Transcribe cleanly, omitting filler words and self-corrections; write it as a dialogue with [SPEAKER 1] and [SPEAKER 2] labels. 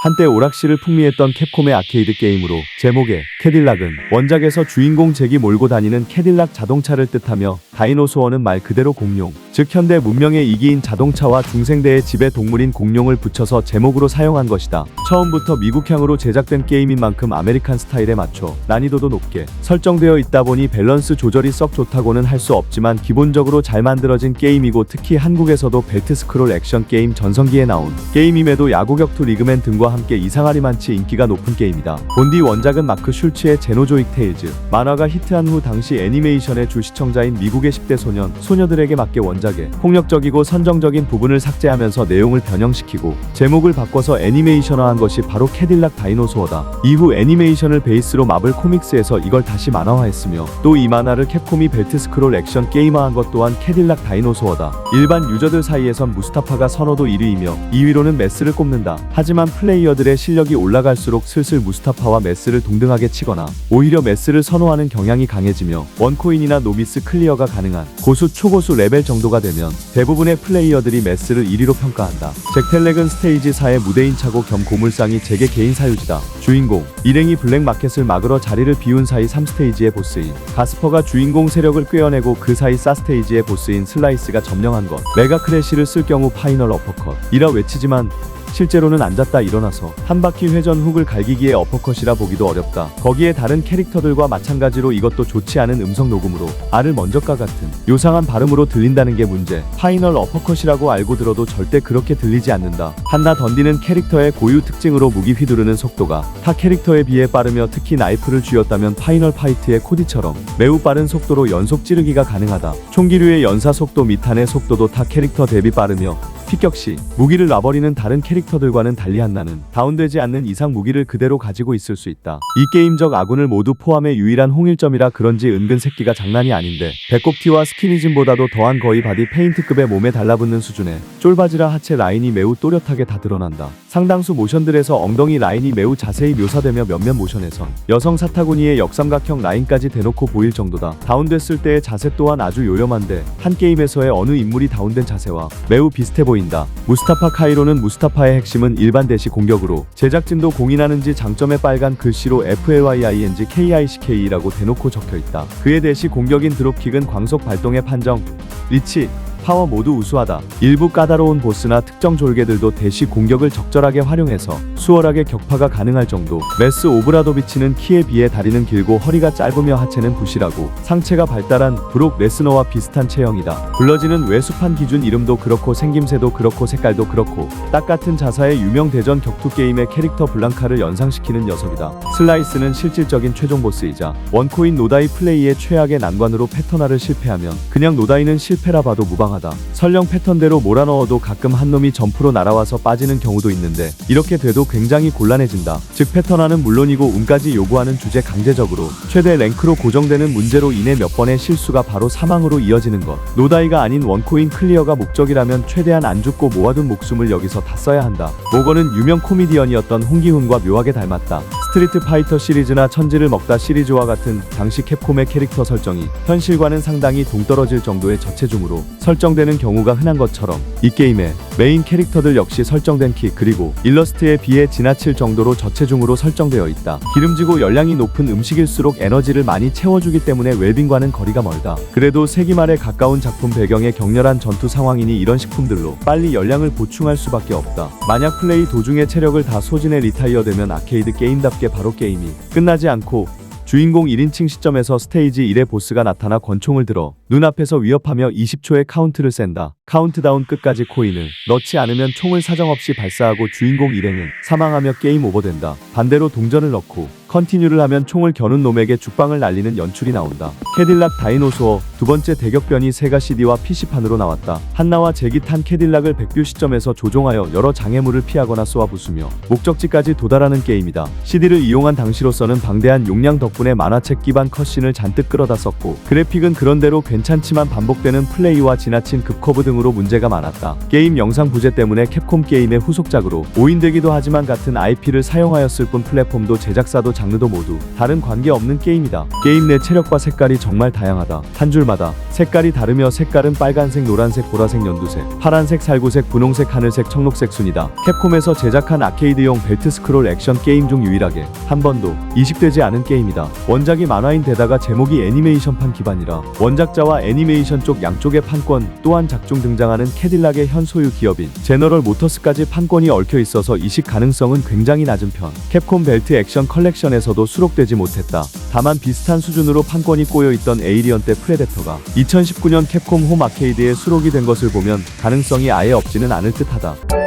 [SPEAKER 1] 한때 오락실을 풍미했던 캡콤의 아케이드 게임으로 제목의 캐딜락은 원작에서 주인공 잭이 몰고 다니는 캐딜락 자동차를 뜻하며 다이노소어는 말 그대로 공룡, 즉 현대 문명의 이기인 자동차와 중생대의 집의 동물인 공룡을 붙여서 제목으로 사용한 것이다. 처음부터 미국향으로 제작된 게임인 만큼 아메리칸 스타일에 맞춰 난이도도 높게 설정되어 있다 보니 밸런스 조절이 썩 좋다고는 할 수 없지만 기본적으로 잘 만들어진 게임이고 특히 한국에서도 벨트 스크롤 액션 게임 전성기에 나온 게임임에도 야구 격투 리그맨 등과 함께 이상하리만치 인기가 높은 게임이다. 본디 원작은 마크 슐츠의 제노조익 테일즈 만화가 히트한 후 당시 애니메이션의 주 시청자인 미국의 10대 소녀들에게 맞게 원작의 폭력적이고 선정적인 부분을 삭제하면서 내용을 변형시키고 제목을 바꿔서 애니메이션화한 것이 바로 캐딜락 다이노소어다. 이후 애니메이션을 베이스로 마블 코믹스에서 이걸 다시 만화화했으며 또 이 만화를 캡콤이 벨트 스크롤 액션 게임화한 것 또한 캐딜락 다이노소어다. 일반 유저들 사이에선 무스타파가 선호도 1위이며 2위로는 메스를 꼽는다. 하지만 플레이어들의 실력이 올라갈수록 슬슬 무스타파와 메스를 동등하게 치거나 오히려 메스를 선호하는 경향이 강해지며 원코인이나 노비스 클리어가 가능한 고수 초고수 레벨 정도가 되면 대부분의 플레이어들이 메스를 1위로 평가한다. 잭텔렉은 스테이지 4의 무대인 차고 겸 고물상이 잭의 개인 사유지다. 주인공 일행이 블랙마켓을 막으러 자리를 비운 사이 3스테이지의 보스인 가스퍼가 주인공 세력을 꿰어내고 그 사이 4스테이지의 보스인 슬라이스가 점령한 것, 메가 크래쉬를 쓸 경우 파이널 어퍼컷 이라 외치지만 실제로는 앉았다 일어나서 한 바퀴 회전 훅을 갈기기에 어퍼컷이라 보기도 어렵다. 거기에 다른 캐릭터들과 마찬가지로 이것도 좋지 않은 음성 녹음으로 R을 먼저가 같은 요상한 발음으로 들린다는 게 문제. 파이널 어퍼컷이라고 알고 들어도 절대 그렇게 들리지 않는다. 한나 던디는 캐릭터의 고유 특징으로 무기 휘두르는 속도가 타 캐릭터에 비해 빠르며 특히 나이프를 쥐었다면 파이널 파이트의 코디처럼 매우 빠른 속도로 연속 찌르기가 가능하다. 총기류의 연사 속도 및 탄의 속도도 타 캐릭터 대비 빠르며 피격 시 무기를 놔버리는 다른 캐릭터들과는 달리 한나는 다운되지 않는 이상 무기를 그대로 가지고 있을 수 있다. 이 게임적 아군을 모두 포함해 유일한 홍일점이라 그런지 은근 새끼가 장난이 아닌데 배꼽티와 스키니즘보다도 더한 거의 바디 페인트급의 몸에 달라붙는 수준의 쫄바지라 하체 라인이 매우 또렷하게 다 드러난다. 상당수 모션들에서 엉덩이 라인이 매우 자세히 묘사되며 몇몇 모션에선 여성 사타구니의 역삼각형 라인까지 대놓고 보일 정도다. 다운됐을 때의 자세 또한 아주 요렴한데 한 게임에서의 어느 인물이 다운된 자세와 매우 비슷해 보인다. 무스타파 카이로는 무스타파의 핵심은 일반 대시 공격으로 제작진도 공인하는지 장점에 빨간 글씨로 FLYINGKICK라고 대놓고 적혀있다. 그의 대시 공격인 드롭킥은 광속 발동의 판정, 리치, 파워 모두 우수하다. 일부 까다로운 보스나 특정 졸개들도 대시 공격을 적절하게 활용해서 수월하게 격파가 가능할 정도. 메스 오브라도비치는 키에 비해 다리는 길고 허리가 짧으며 하체는 부실하고 상체가 발달한 브록 레스너와 비슷한 체형이다. 블러지는 외수판 기준 이름도 그렇고 생김새도 그렇고 색깔도 그렇고 딱 같은 자사의 유명 대전 격투 게임의 캐릭터 블랑카를 연상시키는 녀석이다. 슬라이스는 실질적인 최종 보스이자 원코인 노다이 플레이의 최악의 난관으로 패턴화를 실패하면 그냥 노다이는 실패라 봐도 무방하다. 설령 패턴대로 몰아넣어도 가끔 한 놈이 점프로 날아와서 빠지는 경우도 있는데 이렇게 돼도 굉장히 곤란해진다. 즉 패턴화는 물론이고 운까지 요구하는 주제 강제적으로 최대 랭크로 고정되는 문제로 인해 몇 번의 실수가 바로 사망으로 이어지는 것. 노다이가 아닌 원코인 클리어가 목적이라면 최대한 안 죽고 모아둔 목숨을 여기서 다 써야 한다. 모건은 유명 코미디언이었던 홍기훈과 묘하게 닮았다. 스트리트 파이터 시리즈나 천지를 먹다 시리즈와 같은 당시 캡콤의 캐릭터 설정이 현실과는 상당히 동떨어질 정도의 저체중으로 설정되는 경우가 흔한 것처럼 이 게임의 메인 캐릭터들 역시 설정된 키 그리고 일러스트에 비해 지나칠 정도로 저체중으로 설정되어 있다. 기름지고 열량이 높은 음식일수록 에너지를 많이 채워주기 때문에 웰빙과는 거리가 멀다. 그래도 세기말에 가까운 작품 배경의 격렬한 전투 상황이니 이런 식품들로 빨리 열량을 보충할 수밖에 없다. 만약 플레이 도중에 체력을 다 소진해 리타이어되면 아케이드 게임답게 바로 게임이 끝나지 않고 주인공 1인칭 시점에서 스테이지 1의 보스가 나타나 권총을 들어 눈앞에서 위협하며 20초의 카운트를 샌다. 카운트다운 끝까지 코인을 넣지 않으면 총을 사정없이 발사하고 주인공 일행은 사망하며 게임 오버된다. 반대로 동전을 넣고 컨티뉴를 하면 총을 겨눈 놈에게 죽방을 날리는 연출이 나온다. 캐딜락 다이노소어 두 번째 대격변이 세가 CD와 PC판으로 나왔다. 한나와 잭이 탄 캐딜락을 백뷰 시점에서 조종하여 여러 장애물을 피하거나 쏘아 부수며 목적지까지 도달하는 게임이다. CD를 이용한 당시로서는 방대한 용량 덕분에 만화책 기반 컷신을 잔뜩 끌어다 썼고 그래픽은 그런대로 괜찮지만 반복되는 플레이와 지나친 급커브 등으로 문제가 많았다. 게임 영상 부재 때문에 캡콤 게임의 후속작으로 오인되기도 하지만 같은 IP를 사용하였을 뿐 플랫폼도 제작사도 장르도 모두 다른 관계없는 게임이다. 게임 내 체력과 색깔이 정말 다양하다. 한 줄마다 색깔이 다르며 색깔은 빨간색, 노란색, 보라색, 연두색, 파란색, 살구색, 분홍색, 하늘색, 청록색 순이다. 캡콤에서 제작한 아케이드용 벨트 스크롤 액션 게임 중 유일하게 한 번도 이식되지 않은 게임이다. 원작이 만화인 데다가 제목이 애니메이션판 기반이라 원작자와 애니메이션 쪽 양쪽의 판권 또한 작중 등장하는 캐딜락의 현 소유 기업인 제너럴 모터스까지 판권이 얽혀 있어서 이식 가능성은 굉장히 낮은 편. 캡콤 벨트 액션 컬렉션에서도 수록되지 못했다. 다만 비슷한 수준으로 판권이 꼬여있던 에이리언 때 프레데터가 2019년 캡콤 홈 아케이드에 수록이 된 것을 보면 가능성이 아예 없지는 않을 듯하다.